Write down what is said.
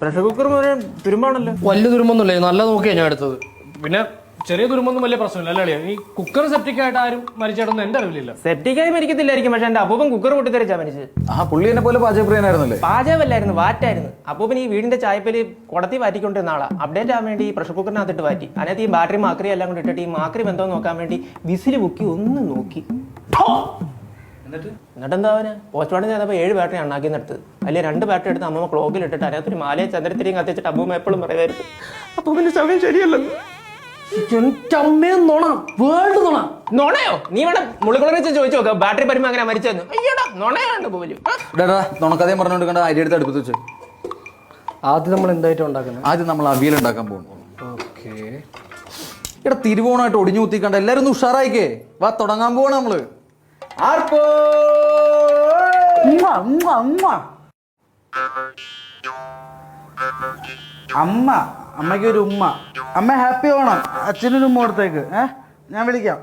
Pressure cooker തുരുമ്പാണല്ലോ. വലിയ തുരുമ്പൊന്നുമില്ല, നല്ല നോക്കിയാ ഞാൻ എടുത്തത്. പിന്നെ ചെറിയ തുരുമ്പൊന്നും വലിയ പ്രശ്നമില്ല അല്ലേ? ഈ കുക്കർ സെപ്റ്റിക് ആയിട്ട് ആരും മരിച്ചേട്ടൊന്നും എന്റെ അറിവില്ല. സെപ്റ്റിക്കായി മരിക്കത്തില്ലായിരിക്കും, പക്ഷെ എന്റെ അപ്പൂപ്പൻ കുക്കർ പൊട്ടിത്തെറിച്ചാ മരിച്ചത്. പുള്ളി എന്നെ പോലെ പാചകപ്രിയനായിരുന്നല്ലേ? പാചകമല്ലായിരുന്നു, വാറ്റായിരുന്നു. അപ്പൂപ്പൻ ഈ വീടിന്റെ ചായപ്പല് കുടത്തി വാറ്റിക്കൊണ്ടിരുന്ന ആളാ. അപ്ഡേറ്റ് ആവാൻ വേണ്ടി ഈ പ്രഷർ കുക്കറിനകത്തിട്ട് വാറ്റി. അതിനകത്ത് ഈ ബാറ്ററി മാക്രി എല്ലാം കൊണ്ട് ഇട്ടിട്ട് ഈ മാക്രി ബന്ധം നോക്കാൻ വേണ്ടി വിസിൽ പൊക്കി ഒന്ന് നോക്കി. എന്നിട്ട് എന്താ അവന് പോസ്റ്റ്മോർട്ടം ചെയ്തപ്പോൾ 7 ബാറ്ററി ഉണ്ടാക്കിയെന്നെടുത്ത്. അതിൽ 2 ബാറ്ററി എടുത്ത് അമ്മ ക്ലോക്കിൽ ഇട്ടിട്ട് അതിനകത്തൊരു മാലയെ ചന്ദ്രത്തിരിയും കത്തിച്ചിട്ട് അമ്മൂമ്മ എപ്പോഴും പറയുമായിരുന്നു അപ്പൂപ്പന്റെ സമയം ശരിയല്ലെന്ന്. നുണയോ? നീ വേണം മുളിക്കുളനെ ചോദിച്ചു നോക്കാം ബാറ്ററി പരിമ അങ്ങനെ മരിച്ചെന്ന്. അയ്യടാ നുണയാണ്ട് പോലും. നുണക്കഥയും പറഞ്ഞുകൊടുക്കേണ്ട അരി എടുത്ത് അടുപ്പത്ത് വെച്ച്. ആദ്യം നമ്മൾ എന്തായിട്ടും ഉണ്ടാക്കുന്നത്? ആദ്യം നമ്മൾ അവിയൽ ഉണ്ടാക്കാൻ പോകുന്നു. ഇവിടെ തിരുവോണമായിട്ട് ഒടിഞ്ഞു കുത്തിക്കണ്ട, എല്ലാരും ഒന്ന് ഉഷാറായിക്കേ. വാ തുടങ്ങാൻ പോവാണ് നമ്മള്. അമ്മയ്ക്കൊരു ഉമ്മ. അമ്മ ഹാപ്പി ഓണം. അച്ഛനൊരു ഉമ്മ കൊടുത്തേക്ക്. ഞാൻ വിളിക്കാം.